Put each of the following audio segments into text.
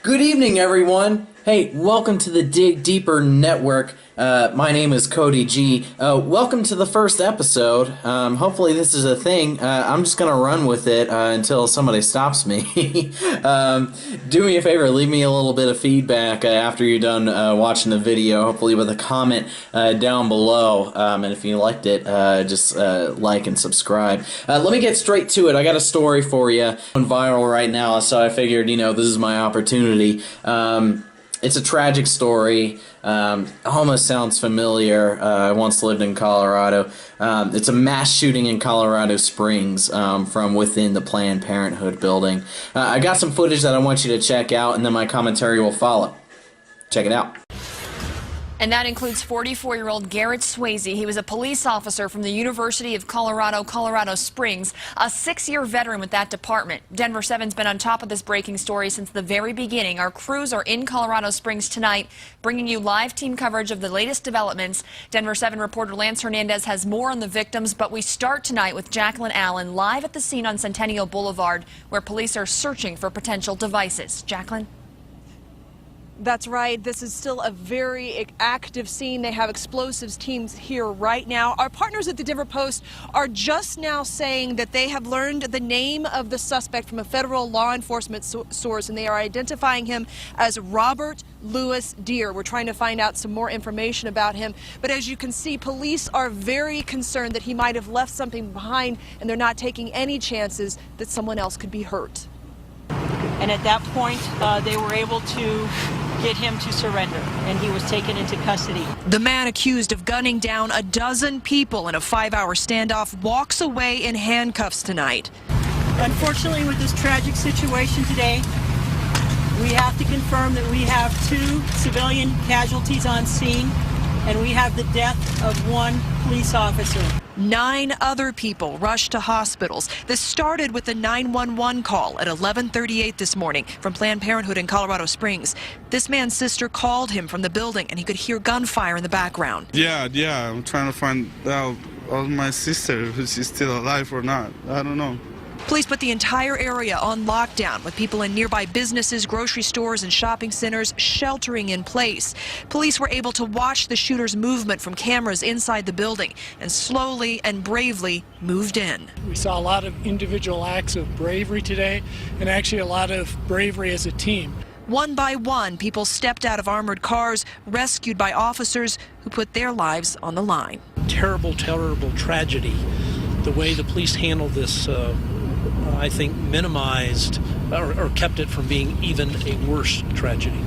Good evening, everyone. Hey, welcome to the Dig Deeper Network. My name is Cody G. Welcome to the first episode. Hopefully this is a thing. I'm just gonna run with it until somebody stops me. Do me a favor, leave me a little bit of feedback after you're done watching the video, hopefully with a comment down below. And if you liked it, just like and subscribe. Let me get straight to it. I got a story for you. Going viral right now, so I figured, this is my opportunity. It's a tragic story. Almost sounds familiar. I once lived in Colorado. It's a mass shooting in Colorado Springs from within the Planned Parenthood building. I got some footage that I want you to check out, and then my commentary will follow. Check it out. And that includes 44-year-old Garrett Swayze. He was a police officer from the University of Colorado, Colorado Springs, a 6-year veteran with that department. Denver 7's been on top of this breaking story since the very beginning. Our crews are in Colorado Springs tonight, bringing you live team coverage of the latest developments. Denver 7 reporter Lance Hernandez has more on the victims, but we start tonight with Jacqueline Allen live at the scene on Centennial Boulevard, where police are searching for potential devices. Jacqueline? That's right. This is still a very active scene. They have explosives teams here right now. Our partners at the Denver Post are just now saying that they have learned the name of the suspect from a federal law enforcement source, and they are identifying him as Robert Louis Deere. We're trying to find out some more information about him. But as you can see, police are very concerned that he might have left something behind, and they're not taking any chances that someone else could be hurt. And at that point, they were able to get him to surrender, and he was taken into custody. The man accused of gunning down a dozen people in a 5-hour standoff walks away in handcuffs tonight. Unfortunately, with this tragic situation today, we have to confirm that we have 2 civilian casualties on scene, and we have the death of 1 police officer. 9 other people rushed to hospitals. This started with a 911 call at 11:38 this morning from Planned Parenthood in Colorado Springs. This man's sister called him from the building, and he could hear gunfire in the background. Yeah, I'm trying to find out of my sister, if she's still alive or not. I don't know. Police put the entire area on lockdown, with people in nearby businesses, grocery stores, and shopping centers sheltering in place. Police were able to watch the shooter's movement from cameras inside the building and slowly and bravely moved in. We saw a lot of individual acts of bravery today, and actually a lot of bravery as a team. One by one, people stepped out of armored cars, rescued by officers who put their lives on the line. Terrible, terrible tragedy. The way the police handled this, I think, minimized or kept it from being even a worse tragedy.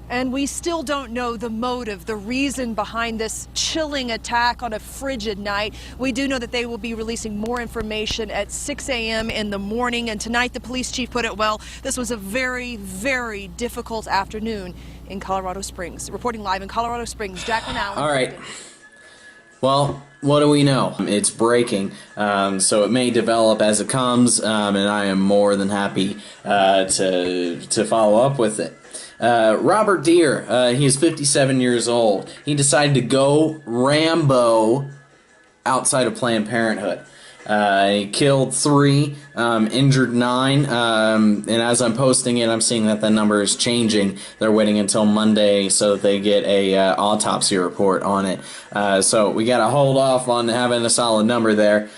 And we still don't know the motive, the reason behind this chilling attack on a frigid night. We do know that they will be releasing more information at 6 a.m. in the morning. And tonight, the police chief put it well, this was a very, very difficult afternoon in Colorado Springs. Reporting live in Colorado Springs, Jacqueline Allen. All right. Well, what do we know? It's breaking, so it may develop as it comes, and I am more than happy to follow up with it. Robert Deere, he is 57 years old. He decided to go Rambo outside of Planned Parenthood. He killed 3, injured 9, and as I'm posting it, I'm seeing that the number is changing. They're waiting until Monday so that they get a autopsy report on it. So we got to hold off on having a solid number there.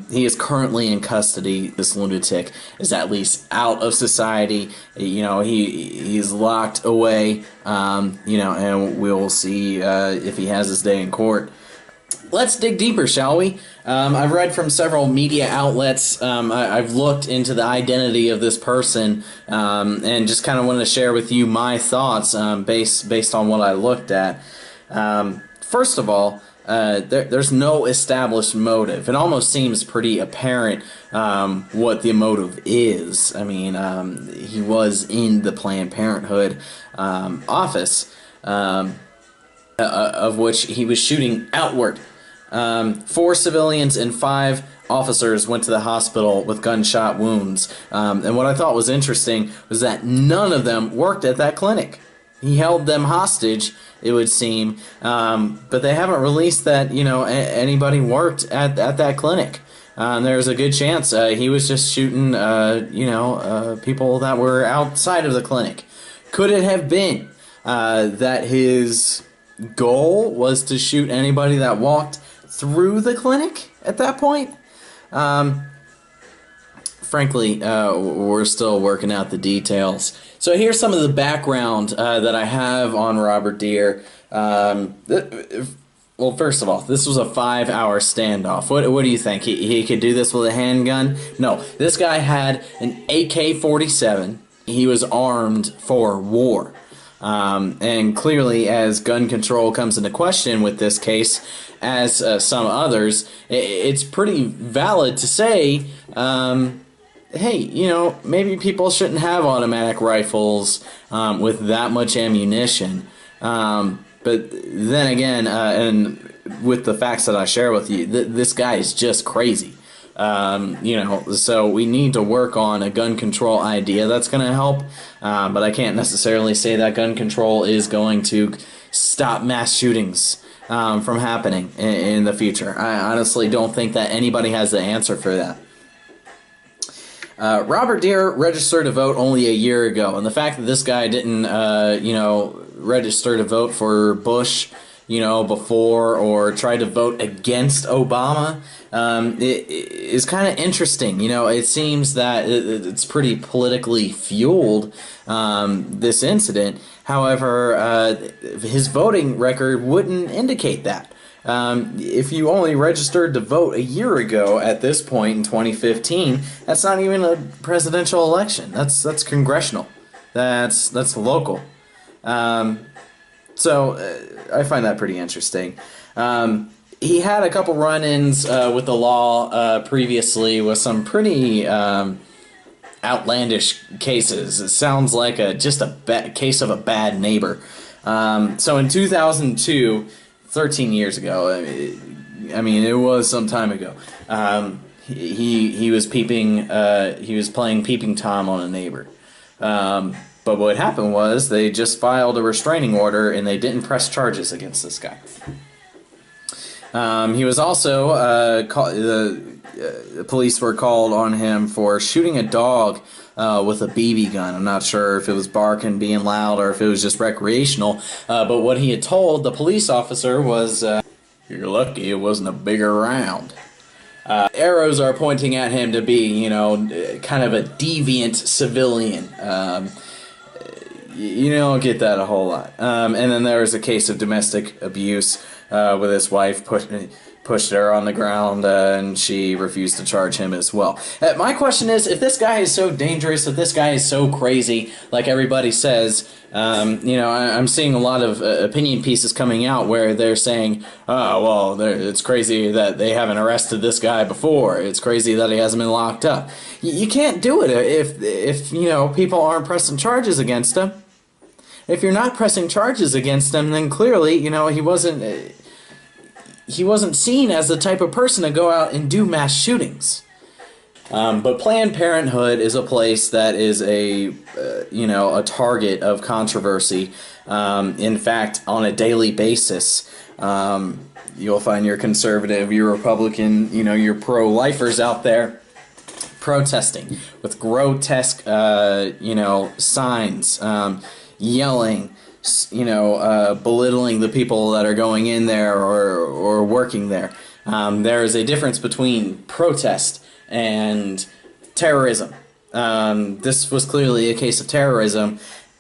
He is currently in custody. This lunatic is at least out of society. He's locked away. And we'll see if he has his day in court. Let's dig deeper, shall we? I've read from several media outlets. I've looked into the identity of this person, and just kind of wanted to share with you my thoughts based on what I looked at. First of all, there's no established motive. It almost seems pretty apparent what the motive is. I mean, he was in the Planned Parenthood office, of which he was shooting outward. 4 civilians and 5 officers went to the hospital with gunshot wounds. And what I thought was interesting was that none of them worked at that clinic. He held them hostage, it would seem, but they haven't released that, anybody worked at that clinic. there's a good chance he was just shooting, people that were outside of the clinic. Could it have been that his goal was to shoot anybody that walked through the clinic at that point? Frankly, we're still working out the details. So here's some of the background that I have on Robert Deere. Well, first of all, this was a 5-hour standoff. What do you think? He could do this with a handgun? No, this guy had an AK-47. He was armed for war. And clearly, as gun control comes into question with this case, as some others, it's pretty valid to say, hey, maybe people shouldn't have automatic rifles with that much ammunition. But then again, and with the facts that I share with you, this guy is just crazy. So we need to work on a gun control idea that's going to help. But I can't necessarily say that gun control is going to stop mass shootings from happening in the future. I honestly don't think that anybody has the answer for that. Robert Deere registered to vote only a year ago, and the fact that this guy didn't, register to vote for Bush, before, or try to vote against Obama, it is kind of interesting. It seems that it's pretty politically fueled, this incident. However, his voting record wouldn't indicate that. If you only registered to vote a year ago at this point in 2015, that's not even a presidential election. That's congressional. That's local. So I find that pretty interesting. He had a couple run-ins with the law previously with some pretty outlandish cases. It sounds like just a case of a bad neighbor. So in 2002, 13 years ago, I mean it was some time ago, he was playing peeping Tom on a neighbor. But what happened was they just filed a restraining order and they didn't press charges against this guy. He was also the police were called on him for shooting a dog with a BB gun. I'm not sure if it was barking, being loud, or if it was just recreational. But what he had told the police officer was, "You're lucky it wasn't a bigger round." Arrows are pointing at him to be, kind of a deviant civilian. You don't get that a whole lot. And then there was a case of domestic abuse with his wife pushed her on the ground, and she refused to charge him as well. My question is, if this guy is so dangerous, if this guy is so crazy, like everybody says, I'm seeing a lot of opinion pieces coming out where they're saying, oh, well, it's crazy that they haven't arrested this guy before. It's crazy that he hasn't been locked up. You can't do it if people aren't pressing charges against him. If you're not pressing charges against him, then clearly, he wasn't seen as the type of person to go out and do mass shootings. But Planned Parenthood is a place that is a target of controversy. In fact, on a daily basis, you'll find your conservative, your Republican, your pro-lifers out there protesting with grotesque, signs, yelling, belittling the people that are going in there or working there. There is a difference between protest and terrorism. This was clearly a case of terrorism,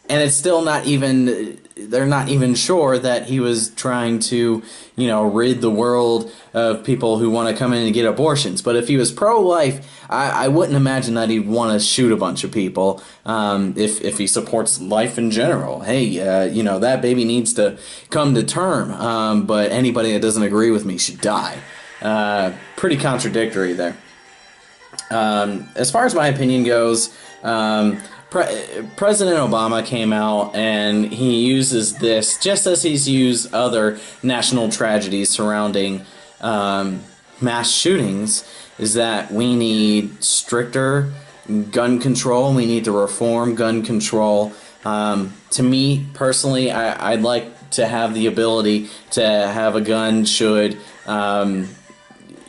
and it's still not even, they're not even sure that he was trying to, rid the world of people who want to come in and get abortions. But if he was pro-life, I wouldn't imagine that he'd want to shoot a bunch of people if he supports life in general. Hey, that baby needs to come to term, but anybody that doesn't agree with me should die. Pretty contradictory there. As far as my opinion goes, President Obama came out and he uses this, just as he's used other national tragedies surrounding mass shootings, is that we need stricter gun control. We need to reform gun control. To me, personally, I'd like to have the ability to have a gun should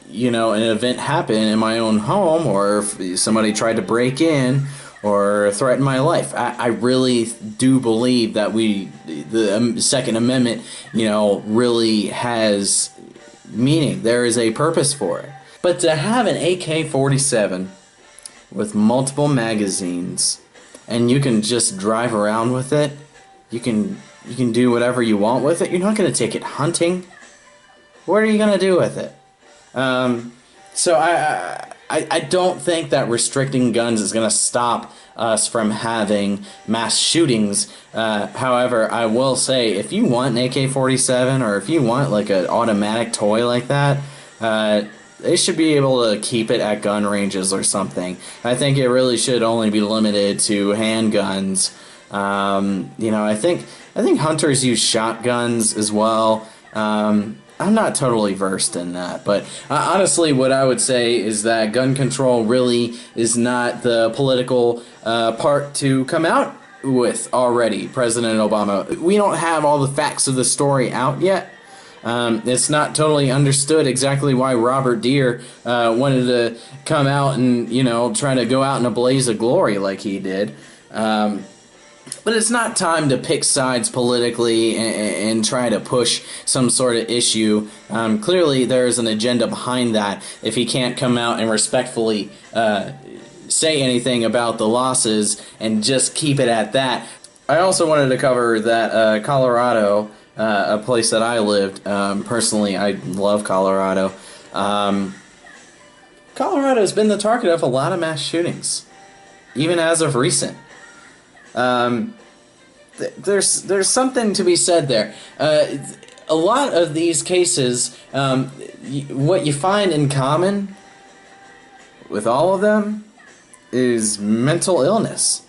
an event happen in my own home, or if somebody tried to break in or threaten my life. I really do believe that the Second Amendment, really has meaning. There is a purpose for it. But to have an AK-47 with multiple magazines, and you can just drive around with it, you can do whatever you want with it. You're not going to take it hunting. What are you going to do with it? So I don't think that restricting guns is going to stop us from having mass shootings. However, I will say, if you want an AK-47, or if you want like an automatic toy like that, they should be able to keep it at gun ranges or something. I think it really should only be limited to handguns. I think hunters use shotguns as well. I'm not totally versed in that, but honestly, what I would say is that gun control really is not the political part to come out with already, President Obama. We don't have all the facts of the story out yet. It's not totally understood exactly why Robert Deere wanted to come out and, try to go out in a blaze of glory like he did. But it's not time to pick sides politically and try to push some sort of issue. Clearly, there's an agenda behind that if he can't come out and respectfully say anything about the losses and just keep it at that. I also wanted to cover that Colorado, a place that I lived. Personally, I love Colorado. Colorado's been the target of a lot of mass shootings, even as of recent. There's something to be said there. A lot of these cases, what you find in common with all of them is mental illness.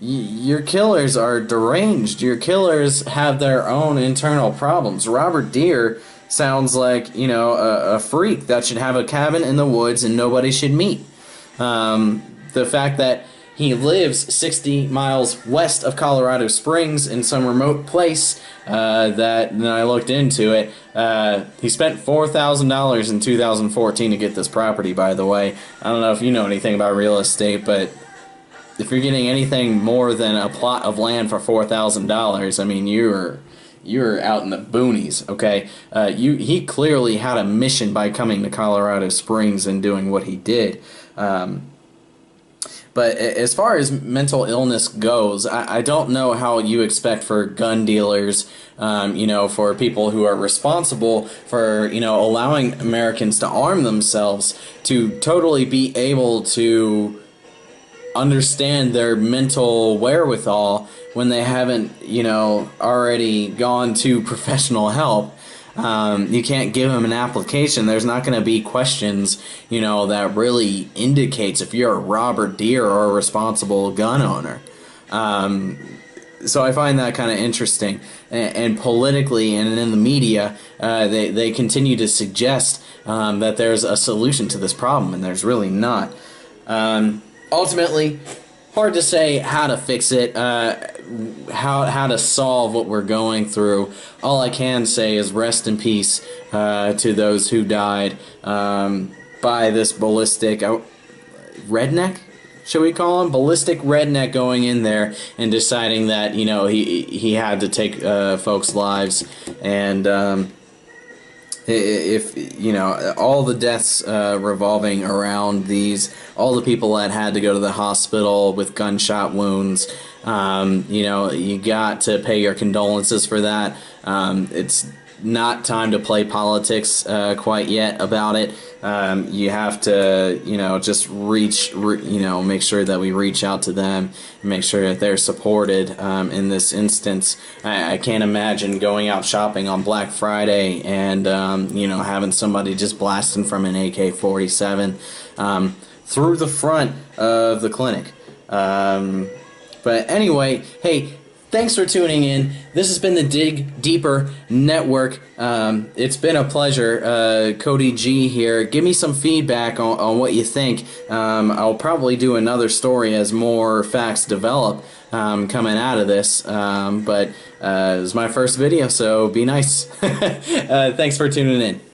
Your killers are deranged. Your killers have their own internal problems. Robert Deere sounds like, a freak that should have a cabin in the woods and nobody should meet. The fact that he lives 60 miles west of Colorado Springs in some remote place that, when I looked into it, he spent $4,000 in 2014 to get this property, by the way. I don't know if you know anything about real estate, but if you're getting anything more than a plot of land for $4,000, I mean, you're out in the boonies, okay? He clearly had a mission by coming to Colorado Springs and doing what he did. But as far as mental illness goes, I don't know how you expect for gun dealers, for people who are responsible for, allowing Americans to arm themselves, to totally be able to understand their mental wherewithal when they haven't, already gone to professional help. You can't give them an application. There's not going to be questions, that really indicates if you're a Robert Deere or a responsible gun owner. So I find that kind of interesting. And politically and in the media, they continue to suggest that there's a solution to this problem, and there's really not. Ultimately, hard to say how to fix it, how to solve what we're going through. All I can say is rest in peace to those who died by this ballistic redneck. Should we call him ballistic redneck, going in there and deciding that he had to take folks' lives, and if all the deaths revolving around all the people that had to go to the hospital with gunshot wounds, you got to pay your condolences for that. It's not time to play politics quite yet about it. You have to, just make sure that we reach out to them and make sure that they're supported in this instance. I can't imagine going out shopping on Black Friday and, having somebody just blasting from an AK-47 through the front of the clinic. But anyway, hey, thanks for tuning in. This has been the Dig Deeper Network. It's been a pleasure. Cody G here. Give me some feedback on what you think. I'll probably do another story as more facts develop coming out of this. But it's my first video, so be nice. Thanks for tuning in.